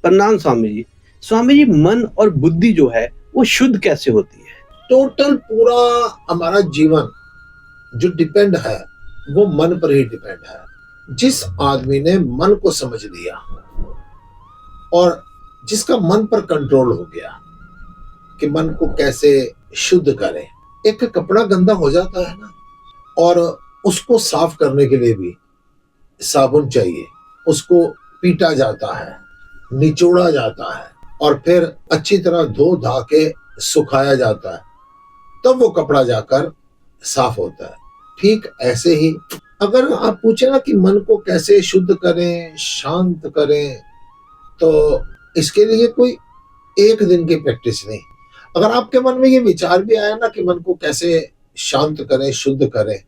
प्रणाम स्वामी जी। स्वामी जी, मन और बुद्धि जो है वो शुद्ध कैसे होती है? टोटल पूरा हमारा जीवन जो डिपेंड है वो मन पर ही डिपेंड है। जिस आदमी ने मन को समझ लिया और जिसका मन पर कंट्रोल हो गया कि मन को कैसे शुद्ध करें। एक कपड़ा गंदा हो जाता है ना, और उसको साफ करने के लिए भी साबुन चाहिए। उसको पीटा जाता है, निचोड़ा जाता है और फिर अच्छी तरह धो धा के सुखाया जाता है, तब वो कपड़ा जाकर साफ होता है। ठीक ऐसे ही अगर आप पूछे ना कि मन को कैसे शुद्ध करें, शांत करें, तो इसके लिए कोई एक दिन की प्रैक्टिस नहीं। अगर आपके मन में ये विचार भी आया ना कि मन को कैसे शांत करें, शुद्ध करें,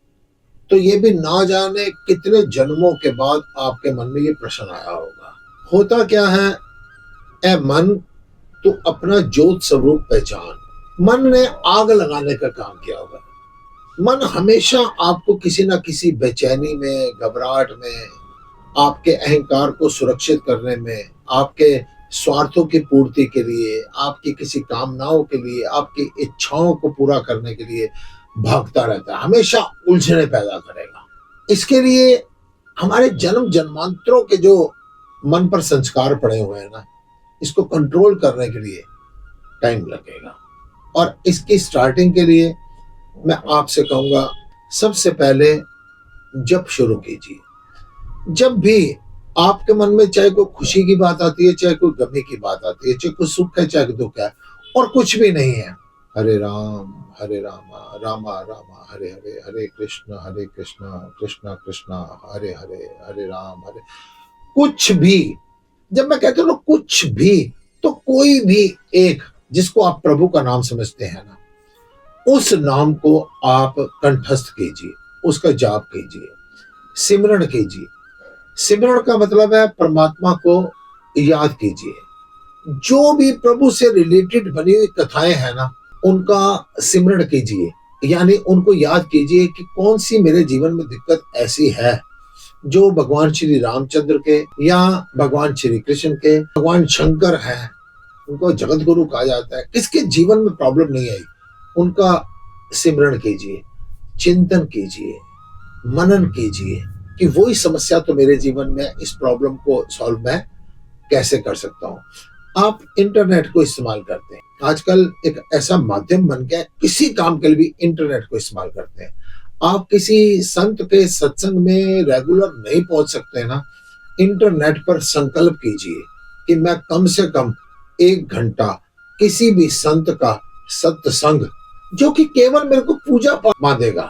तो ये भी ना जाने कितने जन्मों के बाद आपके मन में ये प्रश्न आया होगा। होता क्या है, ए मन, तू अपना ज्योत स्वरूप पहचान। मन ने आग लगाने का काम किया होगा। मन हमेशा आपको किसी ना किसी बेचैनी में, घबराहट में, आपके अहंकार को सुरक्षित करने में, आपके स्वार्थों की पूर्ति के लिए, आपकी किसी कामनाओं के लिए, आपकी इच्छाओं को पूरा करने के लिए भागता रहता है। हमेशा उलझने पैदा करेगा। इसके लिए हमारे जन्म जन्मांतरों के जो मन पर संस्कार पड़े हुए हैं ना, इसको कंट्रोल करने के लिए टाइम लगेगा। और इसकी स्टार्टिंग के लिए मैं आपसे कहूंगा, सबसे पहले जप शुरू कीजिए। जब भी आपके मन में चाहे कोई खुशी की बात आती है, चाहे कोई गमी की बात आती है, चाहे कोई सुख है, चाहे दुख है, और कुछ भी नहीं है, हरे राम रामा रामा हरे हरे, हरे कृष्ण कृष्ण कृष्ण हरे हरे, हरे राम हरे, कुछ भी। जब मैं कहता हूँ ना कुछ भी, तो कोई भी एक जिसको आप प्रभु का नाम समझते हैं ना, उस नाम को आप कंठस्थ कीजिए, उसका जाप कीजिए, सिमरण कीजिए। सिमरण का मतलब है परमात्मा को याद कीजिए। जो भी प्रभु से रिलेटेड बनी हुई कथाएं हैं ना, उनका सिमरण कीजिए, यानी उनको याद कीजिए कि कौन सी मेरे जीवन में दिक्कत ऐसी है जो भगवान श्री रामचंद्र के या भगवान श्री कृष्ण के, भगवान शंकर हैं, उनको जगत गुरु कहा जाता है, किसके जीवन में प्रॉब्लम नहीं आई, उनका सिमरण कीजिए, चिंतन कीजिए, मनन कीजिए कि वही समस्या तो मेरे जीवन में, इस प्रॉब्लम को सॉल्व मैं कैसे कर सकता हूं। आप इंटरनेट को इस्तेमाल करते हैं, आजकल एक ऐसा माध्यम बन गया है, किसी काम के लिए भी इंटरनेट को इस्तेमाल करते हैं। आप किसी संत के सत्संग में रेगुलर नहीं पहुंच सकते ना, इंटरनेट पर संकल्प कीजिए कि मैं कम से कम 1 घंटा किसी भी संत का सत्संग, जो कि केवल मेरे को पूजा पाठ बांधेगा,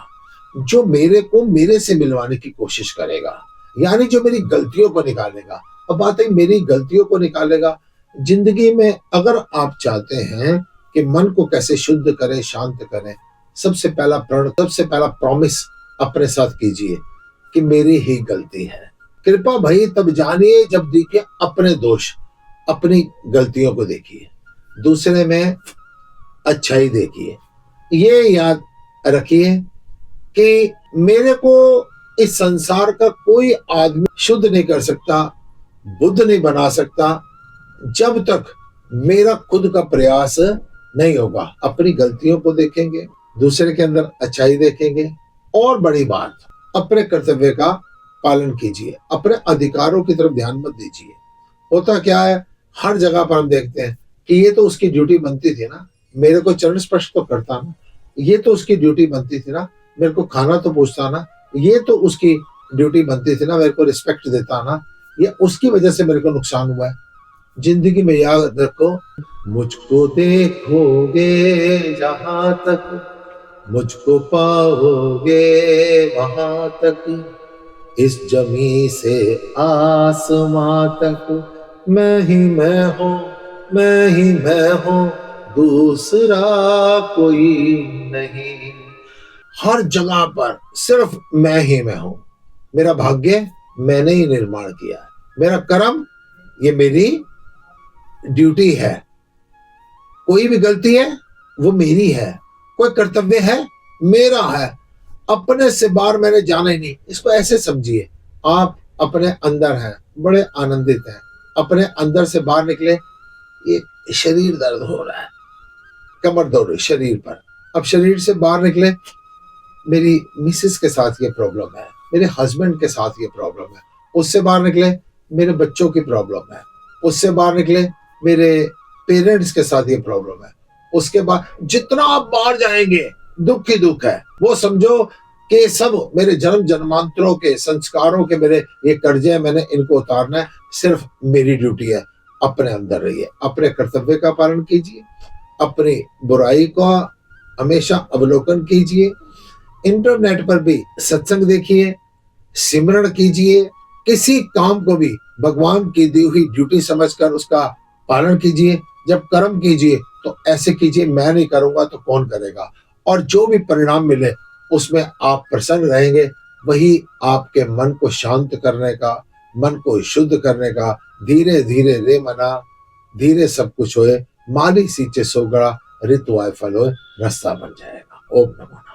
जो मेरे को मेरे से मिलवाने की कोशिश करेगा, यानी जो मेरी गलतियों को निकालेगा। अब बात है, मेरी गलतियों को निकालेगा। जिंदगी में अगर आप चाहते हैं कि मन को कैसे शुद्ध करें, शांत करें, सबसे पहला प्रण, सबसे पहला प्रॉमिस अपने साथ कीजिए कि मेरी ही गलती है। कृपा भई तब जानिए जब देखिए अपने दोष, अपनी गलतियों को देखिए, दूसरे में अच्छाई देखिए। ये याद रखिए कि मेरे को इस संसार का कोई आदमी शुद्ध नहीं कर सकता, बुद्ध नहीं बना सकता, जब तक मेरा खुद का प्रयास नहीं होगा। अपनी गलतियों को देखेंगे, दूसरे के अंदर अच्छाई देखेंगे, और बड़ी बात, अपने कर्तव्य का पालन कीजिए, अपने अधिकारों की तरफ ध्यान मत दीजिए। होता क्या है, हर जगह पर हम देखते हैं कि ये तो उसकी ड्यूटी बनती थी ना, मेरे को चरण स्पर्श तो करता ना, ये तो उसकी ड्यूटी बनती थी ना, मेरे को खाना तो पूछता ना, ये तो उसकी ड्यूटी बनती थी ना, मेरे को रिस्पेक्ट देता ना, ये उसकी वजह से मेरे को नुकसान हुआ है। जिंदगी में याद रखो, मुझको देखोगे जहां तक, मुझको पाओगे वहां तक, इस जमी से आसमां तक, मैं ही मैं हूँ, मैं ही मैं हूँ, दूसरा कोई नहीं। हर जगह पर सिर्फ मैं ही मैं हूं। मेरा भाग्य मैंने ही निर्माण किया है, मेरा कर्म ये मेरी ड्यूटी है। कोई भी गलती है वो मेरी है, कोई कर्तव्य है मेरा है, अपने से बाहर मैंने जाना ही नहीं। इसको ऐसे समझिए, आप अपने अंदर हैं, बड़े आनंदित हैं, अपने अंदर से बाहर निकले, ये शरीर दर्द हो रहा है, कमर दर्द शरीर पर, अब शरीर से बाहर निकले, मेरी मिसेस के साथ ये प्रॉब्लम है, मेरे हस्बैंड के साथ ये प्रॉब्लम है, उससे बाहर निकले मेरे बच्चों की प्रॉब्लम है, उससे बाहर निकले मेरे पेरेंट्स के साथ ये प्रॉब्लम है, उसके बाद जितना आप बाहर जाएंगे दुख ही दुख है। वो समझो कि सब मेरे जन्म जन्मांतरों के संस्कारों के मेरे ये कर्जे हैं, मैंने इनको उतारना है, सिर्फ मेरी ड्यूटी है। अपने अंदर रहिए, अपने कर्तव्य का पालन कीजिए, अपनी बुराई का हमेशा अवलोकन कीजिए, इंटरनेट पर भी सत्संग देखिए, सिमरण कीजिए, किसी काम को भी भगवान की दी हुई ड्यूटी समझकर उसका पालन कीजिए। जब कर्म कीजिए तो ऐसे कीजिए, मैं नहीं करूंगा तो कौन करेगा, और जो भी परिणाम मिले उसमें आप प्रसन्न रहेंगे। वही आपके मन को शांत करने का, मन को शुद्ध करने का, धीरे धीरे रे मना धीरे सब कुछ होए, माली सींचे सोगड़ा, ऋतु आए फल होए, रास्ता बन जाएगा। ओम नमः।